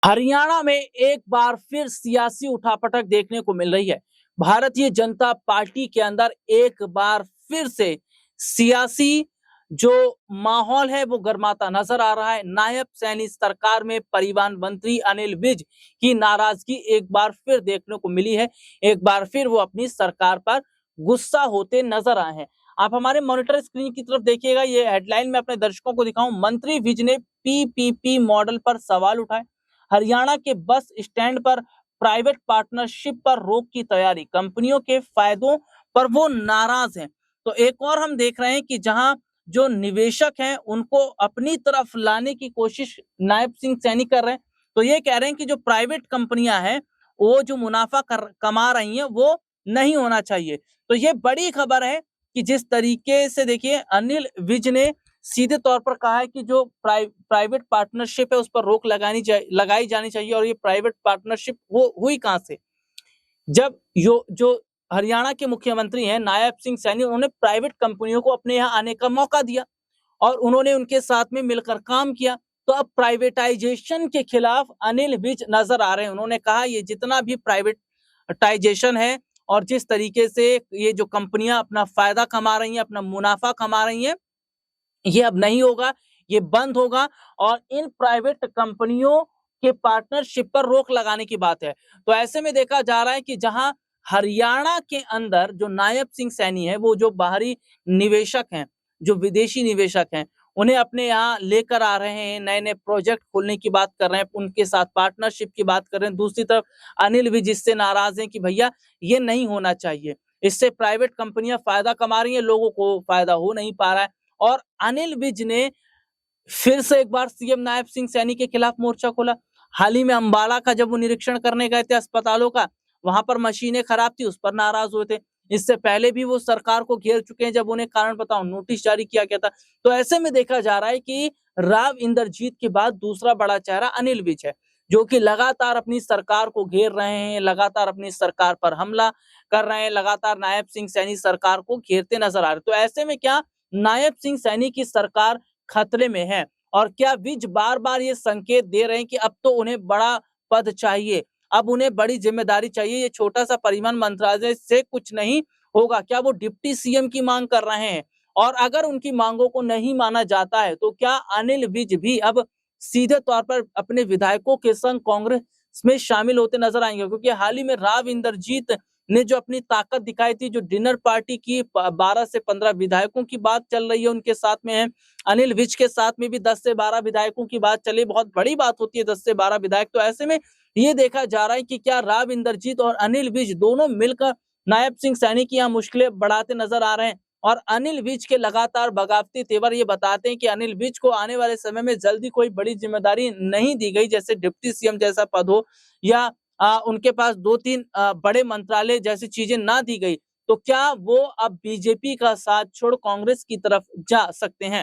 हरियाणा में एक बार फिर सियासी उठापटक देखने को मिल रही है। भारतीय जनता पार्टी के अंदर एक बार फिर से सियासी जो माहौल है वो गर्माता नजर आ रहा है। नायब सैनी सरकार में परिवहन मंत्री अनिल विज की नाराजगी एक बार फिर देखने को मिली है। एक बार फिर वो अपनी सरकार पर गुस्सा होते नजर आए हैं। आप हमारे मॉनिटर स्क्रीन की तरफ देखिएगा। ये हेडलाइन में अपने दर्शकों को दिखाऊं। मंत्री विज ने पीपीपी मॉडल पर सवाल उठाए। हरियाणा के बस स्टैंड पर प्राइवेट पार्टनरशिप पर रोक की तैयारी, कंपनियों के फायदों पर वो नाराज हैं। तो एक और हम देख रहे हैं कि जहां जो निवेशक हैं उनको अपनी तरफ लाने की कोशिश नायब सिंह सैनी कर रहे हैं। तो ये कह रहे हैं कि जो प्राइवेट कंपनियां हैं वो जो मुनाफा कमा रही हैं वो नहीं होना चाहिए। तो ये बड़ी खबर है कि जिस तरीके से देखिए अनिल विज ने सीधे तौर पर कहा है कि जो प्राइवेट पार्टनरशिप है उस पर रोक लगाई जानी चाहिए। और ये प्राइवेट पार्टनरशिप हुई कहां से, जब जो हरियाणा के मुख्यमंत्री हैं नायब सिंह सैनी, उन्होंने प्राइवेट कंपनियों को अपने यहाँ आने का मौका दिया और उन्होंने उनके साथ में मिलकर काम किया। तो अब प्राइवेटाइजेशन के खिलाफ अनिल विज नजर आ रहे हैं। उन्होंने कहा ये जितना भी प्राइवेटाइजेशन है और जिस तरीके से ये जो कंपनियां अपना फायदा कमा रही हैं, अपना मुनाफा कमा रही हैं, ये अब नहीं होगा, ये बंद होगा। और इन प्राइवेट कंपनियों के पार्टनरशिप पर रोक लगाने की बात है। तो ऐसे में देखा जा रहा है कि जहां हरियाणा के अंदर जो नायब सिंह सैनी है, वो जो बाहरी निवेशक हैं, जो विदेशी निवेशक हैं, उन्हें अपने यहाँ लेकर आ रहे हैं, नए नए प्रोजेक्ट खोलने की बात कर रहे हैं, उनके साथ पार्टनरशिप की बात कर रहे हैं। दूसरी तरफ अनिल विज इससे नाराज हैं कि भैया ये नहीं होना चाहिए, इससे प्राइवेट कंपनियां फायदा कमा रही हैं, लोगों को फायदा हो नहीं पा रहा है। और अनिल विज ने फिर से एक बार सीएम नायब सिंह सैनी के खिलाफ मोर्चा खोला। हाल ही में अंबाला का जब वो निरीक्षण करने गए थे अस्पतालों का, वहां पर मशीनें खराब थी, उस पर नाराज हुए थे। इससे पहले भी वो सरकार को घेर चुके हैं जब उन्हें कारण बताओ नोटिस जारी किया गया था। तो ऐसे में देखा जा रहा है कि राव इंद्रजीत के बाद दूसरा बड़ा चेहरा अनिल विज है, जो कि लगातार अपनी सरकार को घेर रहे हैं, लगातार अपनी सरकार पर हमला कर रहे हैं, लगातार नायब सिंह सैनी सरकार को घेरते नजर आ रहे। तो ऐसे में क्या नायब सिंह सैनी की सरकार खतरे में है? और क्या विज बार बार ये संकेत दे रहे हैं कि अब तो उन्हें बड़ा पद चाहिए, अब उन्हें बड़ी जिम्मेदारी चाहिए, ये छोटा सा परिवहन मंत्रालय से कुछ नहीं होगा? क्या वो डिप्टी सीएम की मांग कर रहे हैं? और अगर उनकी मांगों को नहीं माना जाता है तो क्या अनिल विज भी अब सीधे तौर पर अपने विधायकों के संग कांग्रेस में शामिल होते नजर आएंगे? क्योंकि हाल ही में राव इंद्रजीत ने जो अपनी ताकत दिखाई थी, जो डिनर पार्टी की 12 से 15 विधायकों की बात चल रही है उनके साथ में है, अनिल विज के साथ में भी 10 से 12 विधायकों की बात चली। बहुत बड़ी बात होती है 10 से 12 विधायक। तो ऐसे में ये देखा जा रहा है कि क्या राव इंद्रजीत और अनिल विज दोनों मिलकर नायब सिंह सैनी की यहाँ मुश्किलें बढ़ाते नजर आ रहे हैं। और अनिल विज के लगातार बगावती तेवर ये बताते हैं कि अनिल विज को आने वाले समय में जल्दी कोई बड़ी जिम्मेदारी नहीं दी गई, जैसे डिप्टी सीएम जैसा पद हो, या उनके पास 2-3 बड़े मंत्रालय जैसी चीजें ना दी गई, तो क्या वो अब बीजेपी का साथ छोड़ कांग्रेस की तरफ जा सकते हैं?